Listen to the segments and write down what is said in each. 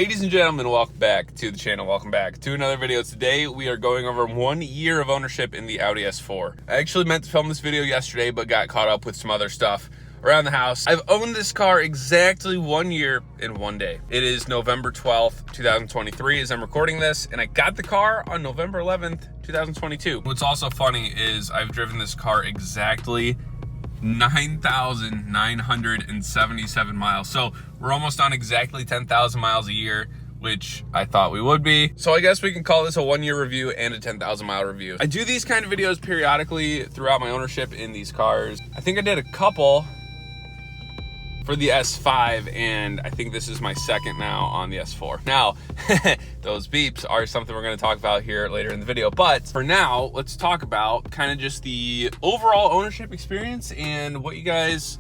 Ladies and gentlemen, welcome back to the channel. Welcome back to another video. Today we are going over 1 year of ownership in the Audi S4. I actually meant to film this video yesterday, but got caught up with some other stuff around the house. I've owned this car exactly 1 year in 1 day. It is November 12th, 2023 as I'm recording this, and I got the car on November 11th, 2022. What's also funny is I've driven this car exactly 9,977 miles. So we're almost on exactly 10,000 miles a year, which I thought we would be. So I guess we can call this a 1 year review and a 10,000 mile review. I do these kind of videos periodically throughout my ownership in these cars. I think I did a couple for the S5, and I think this is my second now on the S4. Now, those beeps are something we're gonna talk about here later in the video, but for now, let's talk about kind of just the overall ownership experience and what you guys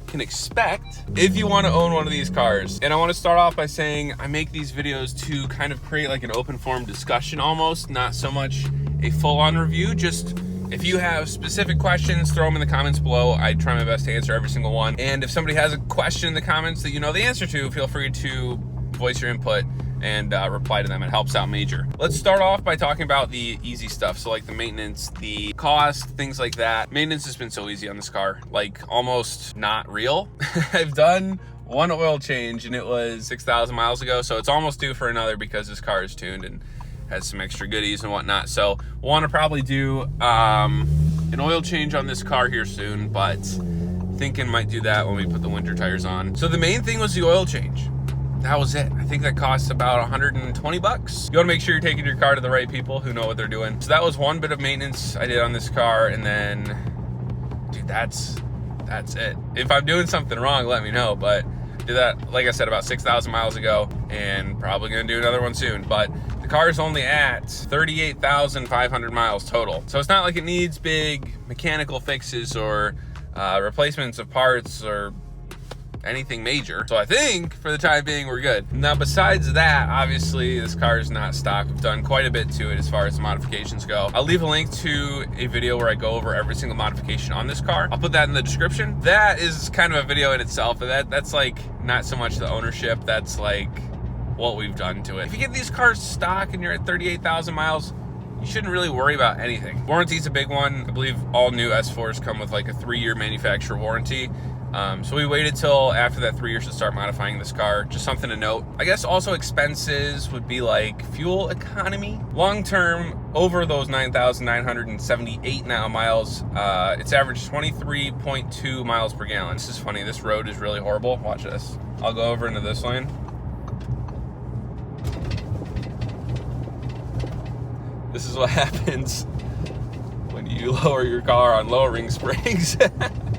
can expect if you want to own one of these cars. And I want to start off by saying I make these videos to kind of create like an open forum discussion almost, not so much a full-on review. Just if you have specific questions, throw them in the comments below. I try my best to answer every single one. And if somebody has a question in the comments that you know the answer to, feel free to voice your input and reply to them. It helps out major. Let's start off by talking about the easy stuff. So like the maintenance, the cost, things like that. Maintenance has been so easy on this car, like almost not real. I've done one oil change and it was 6,000 miles ago. So it's almost due for another because this car is tuned and has some extra goodies and whatnot. So we'll want to probably do an oil change on this car here soon, but thinking might do that when we put the winter tires on. So the main thing was the oil change. That was it. I think that costs about 120 bucks. You want to make sure you're taking your car to the right people who know what they're doing. So that was one bit of maintenance I did on this car, and then, dude, that's it. If I'm doing something wrong, let me know, but did that, like I said, about 6,000 miles ago, and probably gonna do another one soon. But the car is only at 38,500 miles total. So it's not like it needs big mechanical fixes or replacements of parts or anything major. So I think for the time being, we're good. Now, besides that, obviously this car is not stock. We've done quite a bit to it as far as the modifications go. I'll leave a link to a video where I go over every single modification on this car. I'll put that in the description. That is kind of a video in itself, but that's like not so much the ownership, that's like what we've done to it. If you get these cars stock and you're at 38,000 miles, you shouldn't really worry about anything. Warranty's a big one. I believe all new S4s come with like a 3-year manufacturer warranty. So we waited till after that 3 years to start modifying this car. Just something to note. I guess also expenses would be like fuel economy. Long term, over those 9,978 now miles, it's averaged 23.2 miles per gallon. This is funny, this road is really horrible. Watch this. I'll go over into this lane. This is what happens when you lower your car on lowering springs.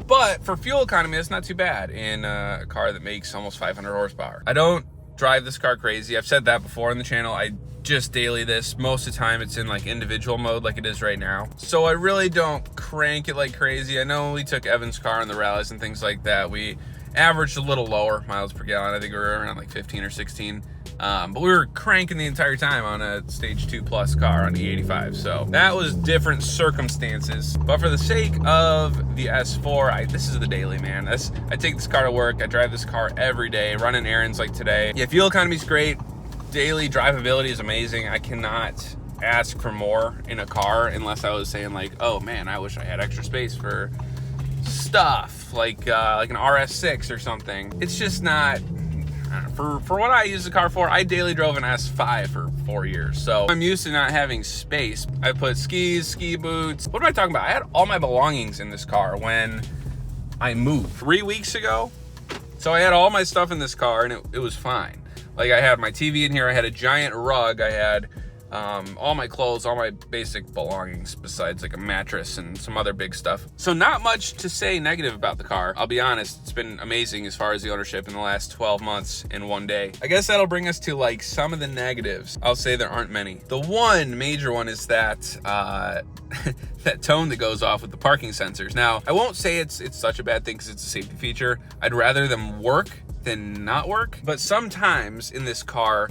But for fuel economy, that's not too bad in a car that makes almost 500 horsepower. I don't drive this car crazy. I've said that before on the channel. I just daily this. Most of the time it's in like individual mode like it is right now. So I really don't crank it like crazy. I know we took Evan's car on the rallies and things like that. We averaged a little lower miles per gallon. I think we were around like 15 or 16. But we were cranking the entire time on a stage 2 plus car on E85. So that was different circumstances. But for the sake of the S4, this is the daily, man. I take this car to work. I drive this car every day, running errands like today. Yeah, fuel economy's great. Daily drivability is amazing. I cannot ask for more in a car unless I was saying like, oh man, I wish I had extra space for stuff like an RS6 or something. It's just not. For what I use the car for, I daily drove an S5 for 4 years. So I'm used to not having space. I put skis, ski boots. What am I talking about? I had all my belongings in this car when I moved 3 weeks ago. So I had all my stuff in this car and it was fine. Like I had my TV in here. I had a giant rug. I had all my clothes, all my basic belongings besides like a mattress and some other big stuff. So not much to say negative about the car. I'll be honest, it's been amazing as far as the ownership in the last 12 months in 1 day. I guess that'll bring us to like some of the negatives. I'll say there aren't many. The one major one is that that tone that goes off with the parking sensors. Now, I won't say it's such a bad thing because it's a safety feature. I'd rather them work than not work. But sometimes in this car,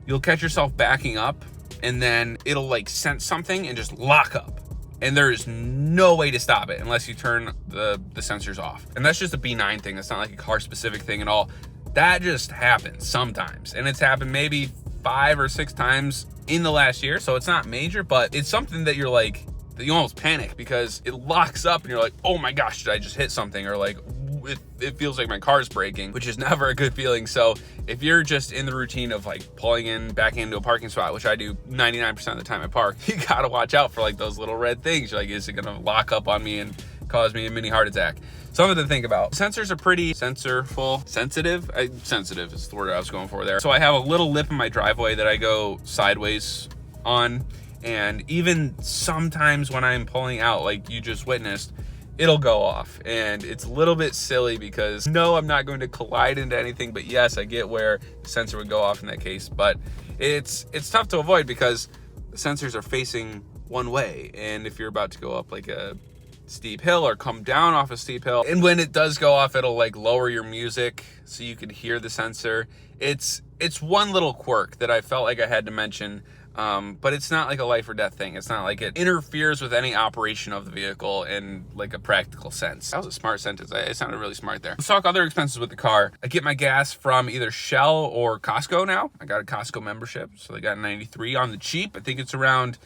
you'll catch yourself backing up and then it'll like sense something and just lock up. And there's no way to stop it unless you turn the sensors off. And that's just a B9 thing. That's not like a car specific thing at all. That just happens sometimes, and it's happened maybe 5 or 6 times in the last year. So it's not major, but it's something that you're like, that you almost panic because it locks up and you're like, oh my gosh, did I just hit something? Or like, it feels like my car's braking, which is never a good feeling. So if you're just in the routine of like pulling in back into a parking spot, which I do 99% of the time I park, you gotta watch out for like those little red things. You're like, is it gonna lock up on me and cause me a mini heart attack? Something to think about. Sensors are pretty sensitive is the word I was going for there. So I have a little lip in my driveway that I go sideways on, and even sometimes when I'm pulling out, like you just witnessed, it'll go off. And it's a little bit silly because no, I'm not going to collide into anything, but yes, I get where the sensor would go off in that case. But it's tough to avoid because the sensors are facing one way, and if you're about to go up like a steep hill or come down off a steep hill, and when it does go off, it'll like lower your music so you can hear the sensor. It's one little quirk that I felt like I had to mention. But it's not like a life or death thing. It's not like it interferes with any operation of the vehicle in like a practical sense. That was a smart sentence. It sounded really smart there. Let's talk other expenses with the car. I get my gas from either Shell or Costco now. I got a Costco membership, so they got 93 on the cheap. I think it's around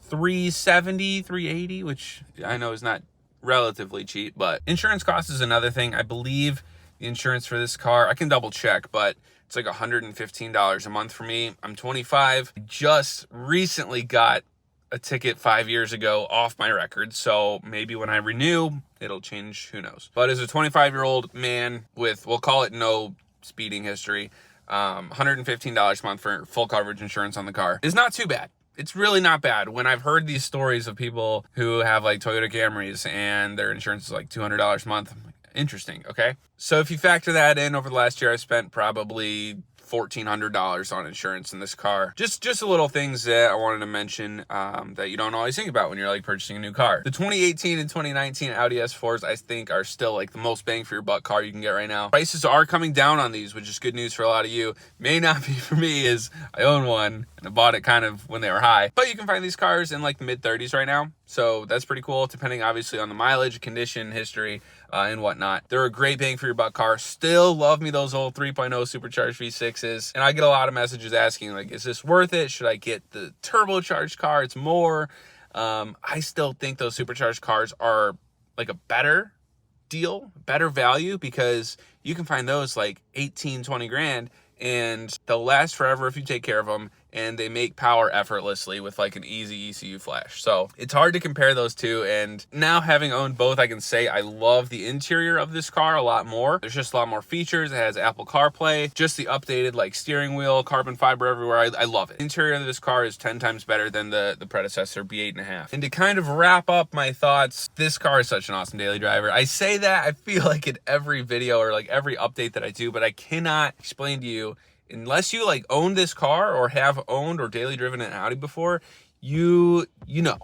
$370, $380, which I know is not relatively cheap, but insurance cost is another thing. I believe the insurance for this car, I can double check, but it's like $115 a month for me. I'm 25. I just recently got a ticket 5 years ago off my record, so maybe when I renew, it'll change, who knows. But as a 25-year-old man with, we'll call it no speeding history, $115 a month for full coverage insurance on the car is not too bad. It's really not bad. When I've heard these stories of people who have like Toyota Camrys and their insurance is like $200 a month, I'm like, interesting, okay? So if you factor that in, over the last year, I spent probably $1,400 on insurance in this car. Just a little things that I wanted to mention that you don't always think about when you're like purchasing a new car. The 2018 and 2019 Audi S4s, I think, are still like the most bang for your buck car you can get right now. Prices are coming down on these, which is good news for a lot of you. May not be for me, as I own one and I bought it kind of when they were high, but you can find these cars in like the mid-30s right now. So that's pretty cool, depending obviously on the mileage, condition, history, and whatnot. They're a great bang for your buck car. Still love me those old 3.0 supercharged V6s. And I get a lot of messages asking like, is this worth it? Should I get the turbocharged car? It's more. I still think those supercharged cars are like a better deal, better value, because you can find those like 18, 20 grand and they'll last forever if you take care of them, and they make power effortlessly with like an easy ECU flash. So it's hard to compare those two, and now having owned both, I can say I love the interior of this car a lot more. There's just a lot more features. It has Apple CarPlay, just the updated like steering wheel, carbon fiber everywhere. I love it. The interior of this car is 10 times better than the predecessor B8.5. And to kind of wrap up my thoughts, this car is such an awesome daily driver. I say that, I feel like in every video or like every update that I do, but I cannot explain to you, unless you like own this car or have owned or daily driven an Audi before, you know.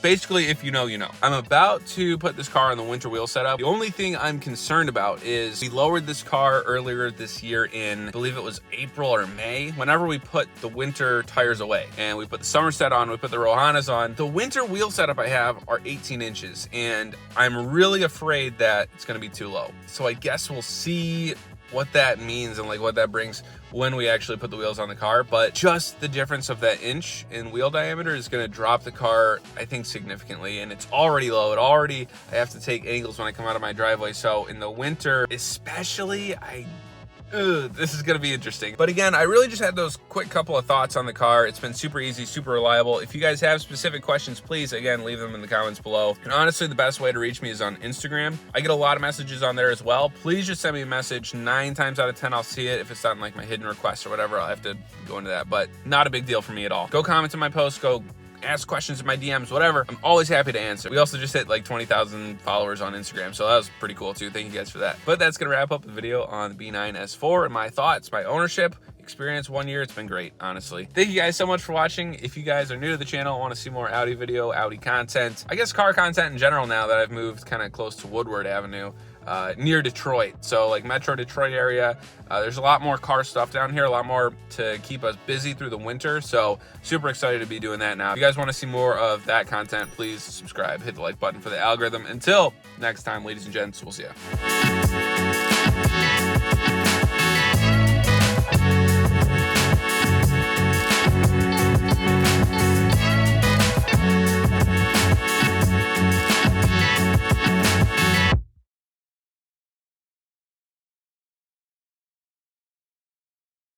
Basically, if you know, you know. I'm about to put this car on the winter wheel setup. The only thing I'm concerned about is we lowered this car earlier this year in, I believe it was April or May, whenever we put the winter tires away. And we put the summer set on, we put the Rohanas on. The winter wheel setup I have are 18 inches, and I'm really afraid that it's gonna be too low. So I guess we'll see what that means and like what that brings when we actually put the wheels on the car. But just the difference of that inch in wheel diameter is going to drop the car, I think, significantly. And it's already low. I have to take angles when I come out of my driveway. So in the winter especially, this is gonna be interesting. But again, I really just had those quick couple of thoughts on the car. It's been super easy, super reliable. If you guys have specific questions, please, again, leave them in the comments below. And honestly, the best way to reach me is on Instagram. I get a lot of messages on there as well. Please just send me a message. 9 times out of 10, I'll see it. If it's on like my hidden requests or whatever, I'll have to go into that, but not a big deal for me at all. Go comment on my post, go ask questions in my DMs, whatever. I'm always happy to answer. We also just hit like 20,000 followers on Instagram, so that was pretty cool too. Thank you guys for that. But that's gonna wrap up the video on the B9 S4 and my thoughts, my ownership experience. 1 year, it's been great, honestly. Thank you guys so much for watching. If you guys are new to the channel and want to see more Audi video, Audi content, I guess car content in general, now that I've moved kind of close to Woodward Avenue, near Detroit, so like Metro Detroit area, there's a lot more car stuff down here, a lot more to keep us busy through the winter, so super excited to be doing that now. If you guys want to see more of that content, please subscribe, hit the like button for the algorithm. Until next time, ladies and gents, we'll see ya.